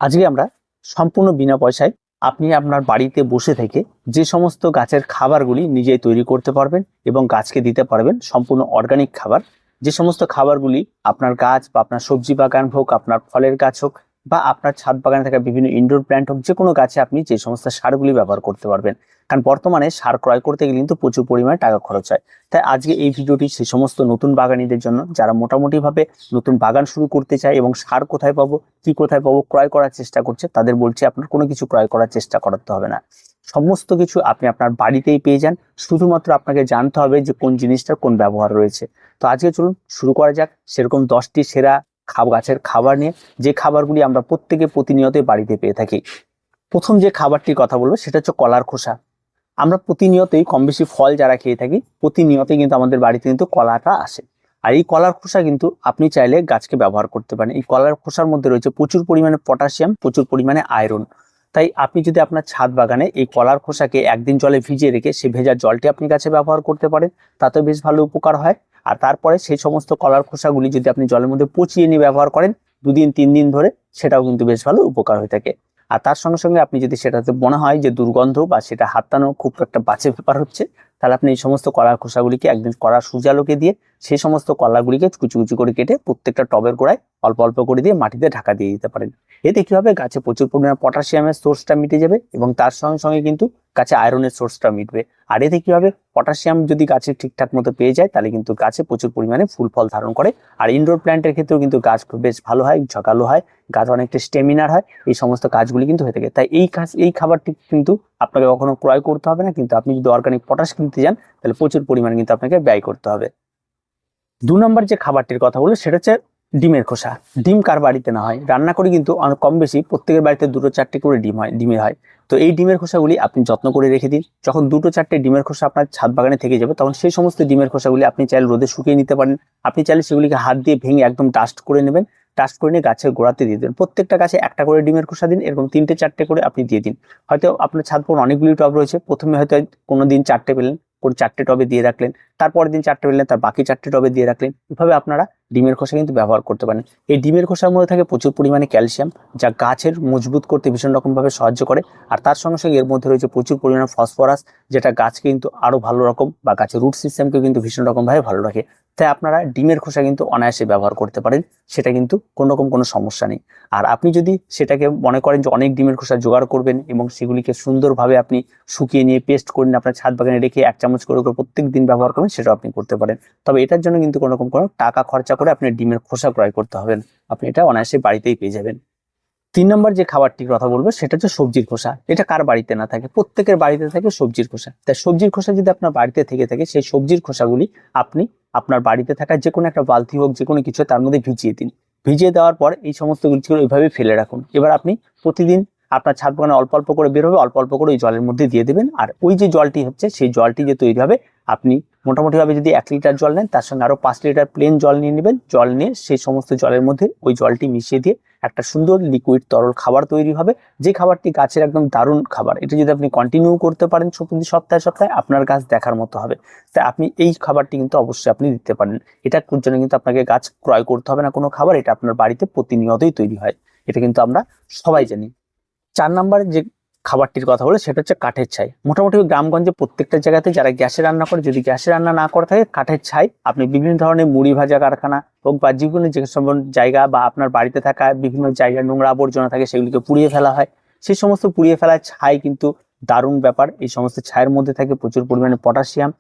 আজকে আমরা সম্পূর্ণ বিনা পয়সায় আপনি আপনার বাড়িতে বসে থেকে যে সমস্ত গাছের খাবারগুলি নিজেই তৈরি করতে পারবেন এবং গাছকে দিতে পারবেন সম্পূর্ণ অর্গানিক খাবার। যে সমস্ত খাবারগুলি আপনার গাছ বা আপনার সবজি বাগান হোক, আপনার ফলের গাছ হোক বা আপনার ছাদ বাগানে থাকা বিভিন্ন ইনডোর প্ল্যান্ট হোক, যে কোনো গাছে আপনি যে সমস্ত সারগুলি ব্যবহার করতে পারবেন। কারণ বর্তমানে সার ক্রয় করতে গেলে কিন্তু প্রচুর পরিমাণে টাকা খরচ হয়। তাই আজকে এই ভিডিওটি সেই সমস্ত নতুন বাগানীদের জন্য, যারা মোটামুটি ভাবে নতুন বাগান শুরু করতে চায় এবং সার কোথায় পাবো, কি কোথায় পাবো, ক্রয় করার চেষ্টা করছে, তাদের বলছি আপনার কোনো কিছু ক্রয় করার চেষ্টা করতে হবে না। সমস্ত কিছু আপনি আপনার বাড়িতেই পেয়ে যান। শুধুমাত্র আপনাকে জানতে হবে যে কোন জিনিসটার কোন ব্যবহার রয়েছে। তো আজকে চলুন শুরু করা যাক সেরকম 10টি সেরা গাছের খাবার নিয়ে, যে খাবারগুলি আমরা প্রত্যেকে প্রতিনিয়তই বাড়িতে পেয়ে থাকি। প্রথম যে খাবারটির কথা বলবো সেটা হচ্ছে কলার খোসা। আমরা প্রতিনিয়তই কম বেশি ফল যারা খেয়ে থাকি, প্রতিনিয়তই কিন্তু আমাদের বাড়িতে কিন্তু কলাটা আসে। আর এই কলার খোসা কিন্তু আপনি চাইলে গাছকে ব্যবহার করতে পারেন। এই কলার খোসার মধ্যে রয়েছে প্রচুর পরিমাণে পটাশিয়াম, প্রচুর পরিমাণে আয়রন। তাই আপনি যদি আপনার ছাদ বাগানে এই কলার খোসাকে একদিন জলে ভিজিয়ে রেখে সেই ভেজা জলটি আপনি গাছে ব্যবহার করতে পারেন, তাতে বেশ ভালো উপকার হয়। আর তারপরে সেই সমস্ত কলার খোসাগুলি যদি আপনি জলের মধ্যে পচিয়ে নিয়ে ব্যবহার করেন 2 দিন 3 দিন ধরে, সেটাও কিন্তু বেশ ভালো উপকার হয়ে থাকে। আর তার সঙ্গে সঙ্গে আপনি যদি সেটাতে মনে হয় যে দুর্গন্ধ বা সেটা হাতানো খুব একটা বাজে ব্যাপার হচ্ছে, তাহলে আপনি এই সমস্ত কলার খোসাগুলিকে একদিন কড়ার সূর্যালোকে দিয়ে সেই সমস্ত কলাগুলিকে কুচি কুচি করে কেটে প্রত্যেকটা টবের গোড়ায় অল্প অল্প করে দিয়ে মাটিতে ঢাকা দিয়ে দিতে পারেন। এতে কি হবে, গাছে প্রচুর পরিমাণে পটাশিয়ামের সোর্সটা মিটে যাবে এবং তার সঙ্গে সঙ্গে কিন্তু গাছে আয়রনের সোর্সটা মিটবে। আর এতে কি হবে, পটাশিয়াম যদি গাছে ঠিকঠাক মতো পেয়ে যায় তাহলে কিন্তু গাছে প্রচুর পরিমাণে ফুল ফল ধারণ করে। আর ইনডোর প্ল্যান্টের ক্ষেত্রেও কিন্তু গাছ বেশ ভালো হয়, ঝকালো হয়, গাছ অনেকটা স্টেমিনার হয়। এই সমস্ত কাজগুলি কিন্তু হয়ে থাকে। তাই এই খাবারটি কিন্তু আপনাকে কখনো ক্রয় করতে হবে না, কিন্তু আপনি যদি অর্গানিক পটাশ কিনতে যান তাহলে প্রচুর পরিমাণে কিন্তু আপনাকে ব্যয় করতে হবে। 2 নম্বর যে খাবারটির কথা বলবো সেটা হচ্ছে ডিমের খোসা। ডিম কার বাড়িতে না হয়, রান্না করে কিন্তু অনেক কম বেশি প্রত্যেকের বাড়িতে 2-4টে করে ডিমের হয়। তো এই ডিমের খোসাগুলি আপনি যত্ন করে রেখে দিন। যখন 2-4টে ডিমের খোসা আপনার ছাদ বাগানে থেকে যাবে, তখন সেই সমস্ত ডিমের খোসাগুলি আপনি চাইলে রোদে শুকিয়ে নিতে পারেন। আপনি চাইলে সেগুলিকে হাত দিয়ে ভেঙে একদম ডাস্ট করে নেবেন। ডাস্ট করে নিয়ে গাছের গোড়াতে দিয়ে দেবেন। প্রত্যেকটা গাছে একটা করে ডিমের খোসা দিন, এরকম 3-4টে করে আপনি দিয়ে দিন। হয়তো আপনার ছাদ বাগানে অনেকগুলি টব রয়েছে, প্রথমে হয়তো কোনো দিন 4টে পেলেন, কোন 4টে টবে দিয়ে রাখলেন, তারপরের দিন 4টে পেলেন, তার বাকি 4টে টবে দিয়ে রাখলেন। এভাবে আপনারা ডিমের খোসা কিন্তু ব্যবহার করতে পারেন। এই ডিমের খোসার মধ্যে থাকে প্রচুর পরিমাণে ক্যালসিয়াম, যা গাছের মজবুত করতে ভীষণ রকম ভাবে সাহায্য করে। আর তার সঙ্গে সঙ্গে এর মধ্যে রয়েছে প্রচুর পরিমাণে ফসফরাস, যেটা গাছকে কিন্তু আরো ভালো রকম বা গাছের রুট সিস্টেমকে কিন্তু ভীষণ রকম ভাবে ভালো রাখে। তাই আপনারা ডিমের খোসা কিন্তু অনায়াসে ব্যবহার করতে পারেন, সেটা কিন্তু কোনো সমস্যা নেই। আর আপনি যদি সেটাকে মনে করেন যে অনেক ডিমের খোসা জোগাড় করবেন এবং সেগুলিকে সুন্দরভাবে আপনি শুকিয়ে নিয়ে পেস্ট করে নিয়ে আপনার ছাদ বাগানে রেখে 1 চামচ করে প্রত্যেক দিন ব্যবহার করবেন, সেটাও আপনি করতে পারেন। তবে এটার জন্য কিন্তু কোনো টাকা খরচা করে আপনি ডিমের খোসা ক্রয় করতে হবে না, আপনি এটা অনায়াসে বাড়িতেই পেয়ে যাবেন। 3 নম্বর যে খাবারটির কথা বলবো সেটা হচ্ছে সবজির খোসা। এটা কার বাড়িতে না থাকে, প্রত্যেকের বাড়িতে থাকে সবজির খোসা। তাই সবজির খোসা যদি আপনার বাড়িতে থেকে থাকে, সেই সবজির খোসাগুলি আপনি আপনার বাড়িতে থাকা যে কোনো একটা বালতি হোক, যে কোনো কিছু তার মধ্যে ভিজিয়ে দিন। ভিজিয়ে দেওয়ার পর এই সমস্ত গুলো এইভাবে ফেলে রাখুন। এবার আপনি প্রতিদিন আপনার ছাদ বাগানে অল্প অল্প করে বের হবে, অল্প অল্প করে ওই জলের মধ্যে দিয়ে দেবেন। আর ওই যে জলটি হচ্ছে, সেই জলটি যে তৈরি হবে, আপনি মোটামুটি ভাবে যদি 1 লিটার জল নেন, তার সঙ্গে আরো 5 লিটার প্লেন জল নিয়ে নেবেন। জল নিয়ে সেই সমস্ত জলের মধ্যে ওই জলটি মিশিয়ে দিয়ে একটা সুন্দর লিকুইড তরল খাবার তৈরি হবে, যে খাবারটি গাছের একদম দারুণ খাবার। এটা যদি আপনি কন্টিনিউ করতে পারেন প্রতি সপ্তাহে সপ্তাহে, আপনার গাছ দেখার মতো হবে। তাই আপনি এই খাবারটি কিন্তু অবশ্যই আপনি দিতে পারেন। এটার জন্য কিন্তু আপনাকে গাছ ক্রয় করতে হবে না কোনো খাবার, এটা আপনার বাড়িতে প্রতিনিয়তই তৈরি হয়। এটা কিন্তু আমরা সবাই জানি। 4 নম্বর যে খাবারটির কথা বলে সেটা হচ্ছে কাঠের ছাই। মোটামুটি গ্রামগঞ্জে প্রত্যেকটা জায়গাতে যারা গ্যাসে রান্না করে, যদি গ্যাসে রান্না না করে থাকে, কাঠের ছাই আপনি বিভিন্ন ধরনের মুড়ি ভাজা কারখানা হোক বা যেগুলো যে সব জায়গা বা আপনার বাড়িতে থাকা বিভিন্ন জায়গায় নোংরা আবর্জনা থাকে, সেগুলিকে পুড়িয়ে ফেলা হয়। সেই সমস্ত পুড়িয়ে ফেলা ছাই কিন্তু দারুণ ব্যাপার। এই সমস্ত ছাইয়ের মধ্যে থাকে প্রচুর পরিমাণে পটাশিয়াম,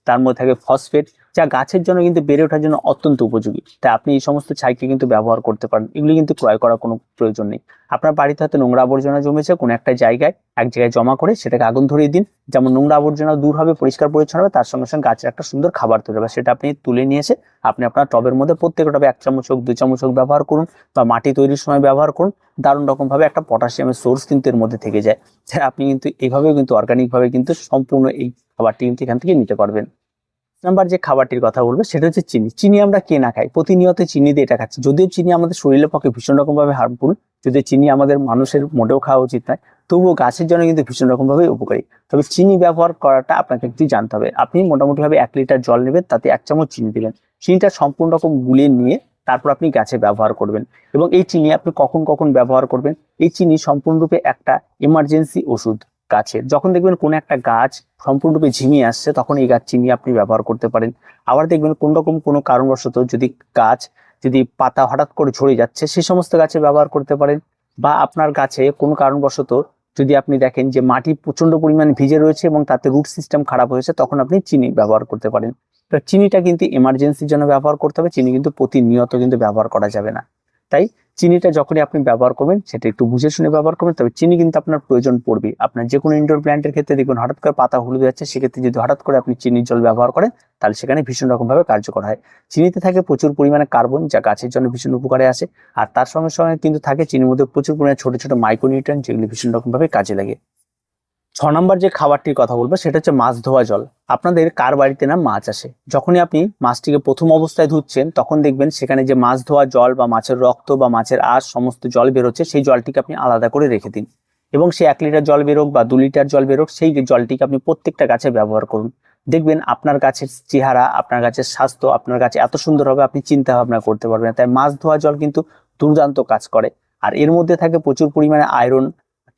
তার মধ্যে থাকে ফসফেট, যা গাছের জন্য কিন্তু বেড়ে ওঠার জন্য অত্যন্ত উপযোগী। তাই আপনি এই সমস্ত ছাইকে কিন্তু ব্যবহার করতে পারেন। এগুলি কিন্তু ক্রয় করার কোনো প্রয়োজন নেই। আপনার বাড়িতে হয়তো নোংরা আবর্জনা জমেছে, কোনো একটা জায়গায় এক জায়গায় জমা করে সেটাকে আগুন ধরিয়ে দিন। যেমন নোংরা আবর্জনা দূর হবে, পরিষ্কার পরিচ্ছন্ন হবে, তার সঙ্গে সঙ্গে গাছের একটা সুন্দর খাবার তৈরি হবে। সেটা আপনি তুলে নিয়ে এসে আপনি আপনার টবের মধ্যে প্রত্যেকটা টবে 1 চামচ হোক 2 চামচ হোক ব্যবহার করুন, বা মাটি তৈরির সময় ব্যবহার করুন। দারুণ রকম ভাবে একটা পটাশিয়ামের সোর্স কিন্তু এর মধ্যে থেকে যায়। আপনি কিন্তু এইভাবেও কিন্তু অর্গানিক ভাবে কিন্তু সম্পূর্ণ এই খাবারটি কিন্তু এখান থেকে নিতে পারবেন। নাম্বার যে খাবারটির কথা বলবো সেটা হচ্ছে চিনি। চিনি আমরা কে না খাই, প্রতিনিয়ত চিনি দিয়ে এটা খাচ্ছি। যদিও চিনি আমাদের শরীরের পক্ষে ভীষণ রকম ভাবে হার্মফুল, যদি চিনি আমাদের মানুষের মোটেও খাওয়া উচিত নয়, তবুও গাছের জন্য কিন্তু ভীষণ রকম ভাবে উপকারী। তবে চিনি ব্যবহার করাটা আপনাকে একটু জানতে হবে। আপনি মোটামুটি ভাবে 1 লিটার জল নেবেন, তাতে 1 চামচ চিনি দিবেন। চিনিটা সম্পূর্ণ রকম গুলিয়ে নিয়ে তারপর আপনি গাছে ব্যবহার করবেন। এবং এই চিনি আপনি কখন কখন ব্যবহার করবেন, এই চিনি সম্পূর্ণরূপে একটা এমার্জেন্সি ওষুধ গাছের। যখন দেখবেন কোনো একটা গাছ সম্পূর্ণরূপে ঝিমিয়ে আসছে, তখন এই গাছ চিনি আপনি ব্যবহার করতে পারেন। আবার দেখবেন কোন রকম কোনো কারণবশত যদি গাছ যদি পাতা হঠাৎ করে ঝরে যাচ্ছে, সেই সমস্ত গাছে ব্যবহার করতে পারেন। বা আপনার গাছে কোনো কারণবশত যদি আপনি দেখেন যে মাটি প্রচন্ড পরিমাণ ভিজে রয়েছে এবং তাতে রুট সিস্টেম খারাপ হয়েছে, তখন আপনি চিনি ব্যবহার করতে পারেন। তো চিনিটা কিন্তু এমার্জেন্সির জন্য ব্যবহার করতে হবে, চিনি কিন্তু প্রতিনিয়ত কিন্তু ব্যবহার করা যাবে না। তাই চিনিটা যখনই আপনি ব্যবহার করবেন সেটা একটু বুঝে শুনে ব্যবহার করবেন। তবে চিনি কিন্তু আপনার প্রয়োজন পড়বে। আপনার যে কোনো ইনডোর প্ল্যান্টের ক্ষেত্রে দেখবেন হঠাৎ করে পাতা হলুদ যাচ্ছে, সেক্ষেত্রে যদি হঠাৎ করে আপনি চিনির জল ব্যবহার করেন, তাহলে সেখানে ভীষণ রকমভাবে কার্যকর হয়। চিনিতে থাকে প্রচুর পরিমাণে কার্বন, যা গাছের জন্য ভীষণ উপকারে আসে। আর তার সঙ্গে সঙ্গে কিন্তু থাকে চিনির মধ্যে প্রচুর পরিমাণে ছোট ছোট মাইক্রোনিউট্রিয়েন্ট, যেগুলি ভীষণ রকমভাবে কাজে লাগে। 6 নম্বর যে খাবারটির কথা বলবো সেটা হচ্ছে মাছ ধোয়া জল। আপনাদের কার বাড়িতে না মাছ আসে, যখনই আপনি মাছটিকে প্রথম অবস্থায় ধুচ্ছেন, তখন দেখবেন সেখানে যে মাছ ধোয়া জল বা মাছের রক্ত বা মাছের আঁশ সমস্ত জল বেরোচ্ছে, সেই জলটিকে আপনি আলাদা করে রেখে দিন। এবং সে 1 লিটার জল বেরোক বা 2 লিটার জল বেরোক, সেই জলটিকে আপনি প্রত্যেকটা গাছে ব্যবহার করুন। দেখবেন আপনার গাছের চেহারা, আপনার গাছের স্বাস্থ্য, আপনার গাছে এত সুন্দর হবে আপনি চিন্তা ভাবনা করতে পারবেন। তাই মাছ ধোয়া জল কিন্তু দুর্দান্ত কাজ করে। আর এর মধ্যে থাকে প্রচুর পরিমাণে আয়রন,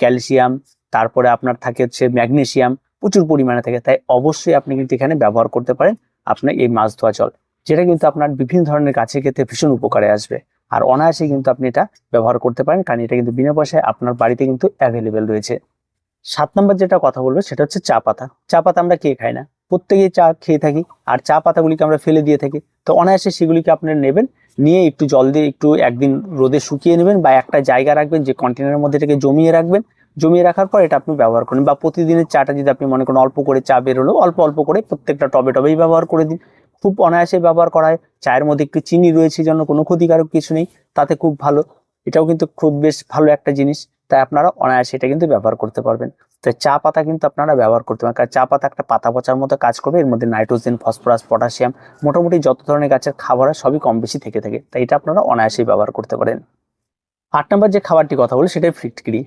ক্যালসিয়াম, তারপরে আপনার থাকে হচ্ছে ম্যাগনেসিয়াম, প্রচুর পরিমাণে থাকে। তাই অবশ্যই আপনি কিন্তু এখানে ব্যবহার করতে পারেন আপনার এই মাছ ধোয়া জল, যেটা কিন্তু আপনার বিভিন্ন ধরনের গাছের ক্ষেত্রে ভীষণ উপকারে আসবে। আর অনায়াসে কিন্তু আপনি এটা ব্যবহার করতে পারেন, কারণ এটা কিন্তু বিনা পয়সায় আপনার বাড়িতে কিন্তু অ্যাভেলেবেল রয়েছে। 7 নম্বর যেটা কথা বলবো সেটা হচ্ছে চা পাতা। চা পাতা আমরা কে খাই না, প্রত্যেকেই চা খেয়ে থাকি, আর চা পাতাগুলিকে আমরা ফেলে দিয়ে থাকি। তো অনায়াসে সেগুলিকে আপনারা নেবেন, নিয়ে একটু জল দিয়ে একটু একদিন রোদে শুকিয়ে নেবেন, বা একটা জায়গা রাখবেন যে কন্টেনারের মধ্যে এটাকে জমিয়ে রাখবেন। জমিয়ে রাখার পর এটা আপনি ব্যবহার করুন। বা প্রতিদিনের চাটা যদি আপনি মনে করেন অল্প করে চা বেরোলো, অল্প অল্প করে প্রত্যেকটা টবে টবেই ব্যবহার করে দিন। খুব অনায়াসে ব্যবহার করা হয়। চায়ের মধ্যে একটু চিনি রয়েছে জন্য কোনো ক্ষতিকারক কিছু নেই, তাতে খুব ভালো। এটাও কিন্তু খুব বেশ ভালো একটা জিনিস। তাই আপনারা অনায়াসে এটা কিন্তু ব্যবহার করতে পারবেন। তো চা পাতা কিন্তু আপনারা ব্যবহার করতে পারেন, কারণ চা পাতা একটা পাতা পচার মতো কাজ করবে। এর মধ্যে নাইট্রোজেন, ফসফরাস, পটাশিয়াম, মোটামুটি যত ধরনের গাছের খাবার সবই কম বেশি থেকে থাকে। তাই এটা আপনারা অনায়াসেই ব্যবহার করতে পারেন। 8 নম্বর যে খাবারটি কথা বলি সেটাই ফিটকিরি।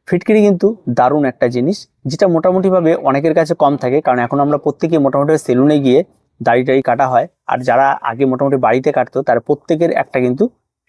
ফিটকিরি কিন্তু দারুণ একটা জিনিস, যেটা মোটামুটিভাবে অনেকের কাছে কম থাকে, কারণ এখন আমরা প্রত্যেকে মোটামুটি সেলুনে গিয়ে দাড়ি টাড়ি কাটা হয়। আর যারা আগে মোটামুটি বাড়িতে কাটতো, তার প্রত্যেকের একটা কিন্তু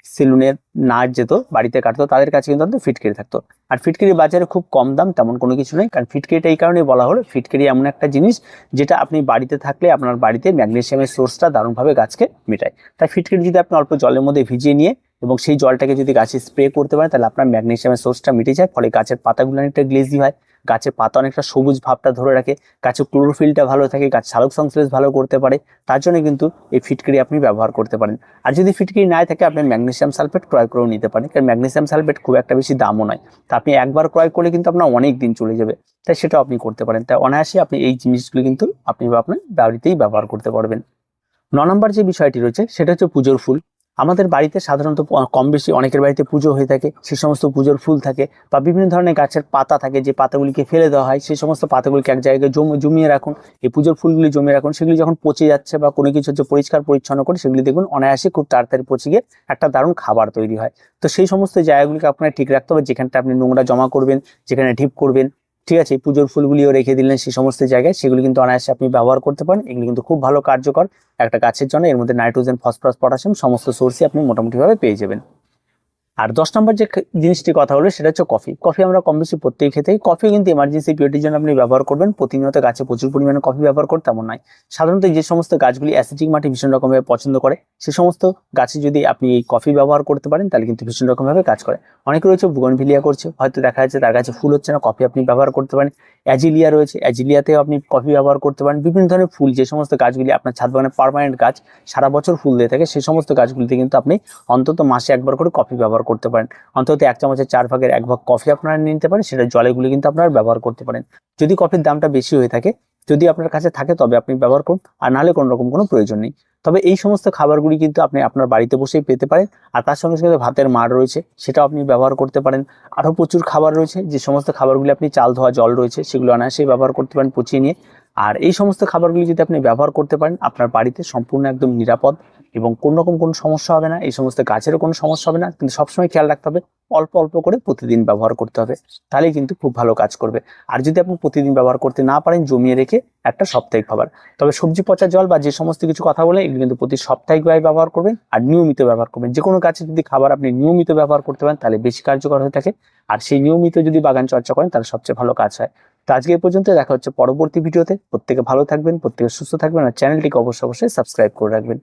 সেলুনের না যেত, বাড়িতে কাটতো, তাদের কাছে কিন্তু ফিটকিরি থাকতো। আর ফিটকিরি বাজারে খুব কম দাম, তেমন কোনো কিছু নেই। কারণ ফিটকিরিটা এই কারণেই বলা হলো, ফিটকিরি এমন একটা জিনিস যেটা আপনি বাড়িতে থাকলে আপনার বাড়িতে ম্যাগনেসিয়ামের সোর্সটা দারুণভাবে গাছকে মেটায়। তাই ফিটকিরি যদি আপনি অল্প জলের মধ্যে ভিজিয়ে নিয়ে এবং সেই জলটাকে যদি গাছে স্প্রে করতে পারেন, তাহলে আপনার ম্যাগনেসিয়ামের সোর্সটা মিটে যায়। ফলে গাছের পাতাগুলো অনেকটা গ্লেজি হয়, গাছের পাতা অনেকটা সবুজ ভাবটা ধরে রাখে, গাছের ক্লোরোফিলটা ভালো থাকে, গাছ সালোক সংশ্লেষ ভালো করতে পারে। তার জন্য কিন্তু এই ফিটকিরি আপনি ব্যবহার করতে পারেন। আর যদি ফিটকিরি নাই থাকে, আপনি ম্যাগনেসিয়াম সালফেট ক্রয় করেও নিতে পারেন, কারণ ম্যাগনেসিয়াম সালফেট খুব একটা বেশি দামও নয়। তা আপনি একবার ক্রয় করলে কিন্তু আপনার অনেক দিন চলে যাবে, তাই সেটাও আপনি করতে পারেন। তাই অনায়াসে আপনি এই জিনিসগুলো কিন্তু আপনি আপনার বাড়িতেই ব্যবহার করতে পারবেন। 9 নম্বর যে বিষয়টি রয়েছে সেটা হচ্ছে পুজোর ফুল। আমাদের বাড়িতে সাধারণত কম বেশি অনেকের বাড়িতে পুজো হয়ে থাকে, সেই সমস্ত পুজোর ফুল থাকে, বা বিভিন্ন ধরনের গাছের পাতা থাকে, যে পাতাগুলিকে ফেলে দেওয়া হয়, সেই সমস্ত পাতাগুলিকে এক জায়গায় জমিয়ে রাখুন। এই পুজোর ফুলগুলি জমিয়ে রাখুন, সেগুলি যখন পচে যাচ্ছে বা কোনো কিছু হচ্ছে পরিষ্কার পরিচ্ছন্ন করে, সেগুলি দেখুন অনায়াসে খুব তাড়াতাড়ি পচে গিয়ে একটা দারুণ খাবার তৈরি হয়। তো সেই সমস্ত জায়গাগুলিকে আপনার ঠিক রাখতে হবে, যেখানটা আপনি নোংরা জমা করবেন, যেখানে ঢিপ করবেন, ঠিক আছে, এই পুজোর ফুলগুলিও রেখে দিলেন সেই সমস্ত জায়গায়, সেগুলি কিন্তু অনায়াসে আপনি ব্যবহার করতে পারেন। এগুলি কিন্তু খুব ভালো কার্যকর একটা গাছের জন্য। এর মধ্যে নাইট্রোজেন, ফসফরাস, পটাশিয়াম সমস্ত সোর্সই আপনি মোটামুটিভাবে পেয়ে যাবেন। আর 10 নম্বর যে জিনিসটি কথা হলো সেটা হচ্ছে কফি। কফি আমরা কম বেশি প্রত্যেকে খেতে। কফি কিন্তু এমার্জেন্সি পিরিয়ডের জন্য আপনি ব্যবহার করবেন। প্রতিনিয়ত গাছে প্রচুর পরিমাণে কফি ব্যবহার করতে তেমন নয়। সাধারণত যে সমস্ত গাছগুলি অ্যাসিডিক মাটি ভীষণ রকমভাবে পছন্দ করে, সে সমস্ত গাছে যদি আপনি এই কফি ব্যবহার করতে পারেন, তাহলে কিন্তু ভীষণ রকমভাবে কাজ করে। অনেকে রয়েছে বুগনভিলিয়া করছে, হয়তো দেখা যাচ্ছে তার কাছে ফুল হচ্ছে না, কফি আপনি ব্যবহার করতে পারেন। অ্যাজিলিয়া রয়েছে, অ্যাজিলিয়াতেও আপনি কফি ব্যবহার করতে পারেন। বিভিন্ন ধরনের ফুল, যে সমস্ত গাছগুলি আপনার ছাদ বাগানে পার্মানেন্ট গাছ, সারা বছর ফুল দিয়ে থাকে, সেই সমস্ত গাছগুলিতে কিন্তু আপনি অন্তত মাসে একবার করে কফি ব্যবহার করতে পারেন। অন্তত 1 চামচের 4 ভাগের 1 ভাগ কফি আপনারা নিতে পারেন, সেটা জলেগুলি কিন্তু আপনারা ব্যবহার করতে পারেন। যদি কফির দামটা বেশি হয়ে থাকে, যদি আপনার কাছে থাকে, তবে আপনি ব্যবহার করুন, আর নাহলে কোনো রকম কোনো প্রয়োজন নেই। তবে এই সমস্ত খাবারগুলি কিন্তু আপনি আপনার বাড়িতে বসেই পেতে পারেন। আর তার সঙ্গে সঙ্গে ভাতের মাড় রয়েছে, সেটাও আপনি ব্যবহার করতে পারেন। আরও প্রচুর খাবার রয়েছে, যে সমস্ত খাবারগুলি আপনি চাল ধোয়া জল রয়েছে, সেগুলো অনায়াসেই ব্যবহার করতে পারেন পচিয়ে নিয়ে। আর এই সমস্ত খাবারগুলি যদি আপনি ব্যবহার করতে পারেন, আপনার বাড়িতে সম্পূর্ণ একদম নিরাপদ এবং কোনো রকম কোনো সমস্যা হবে না, এই সমস্ত গাছেরও কোনো সমস্যা হবে না। কিন্তু সবসময় খেয়াল রাখতে হবে অল্প অল্প করে প্রতিদিন ব্যবহার করতে হবে, তাহলেই কিন্তু খুব ভালো কাজ করবে। আর যদি আপনি প্রতিদিন ব্যবহার করতে না পারেন, জমিয়ে রেখে একটা সাপ্তাহিক খাবার, তবে সবজি পচা জল বা যে সমস্ত কিছু কথা বলে এগুলো কিন্তু প্রতি সাপ্তাহিকভাবে ব্যবহার করবেন আর নিয়মিত ব্যবহার করবেন। যে কোনো গাছে যদি খাবার আপনি নিয়মিত ব্যবহার করতে পারেন তাহলে বেশি কার্যকর হয়ে থাকে, আর সেই নিয়মিত যদি বাগান চর্চা করেন তাহলে সবচেয়ে ভালো কাজ হয়। তো আজকে এই পর্যন্ত, দেখা হচ্ছে পরবর্তী ভিডিওতে। প্রত্যেকে ভালো থাকবেন, প্রত্যেকে সুস্থ থাকবেন, আর চ্যানেলটিকে অবশ্যই সাবস্ক্রাইব করে রাখবেন।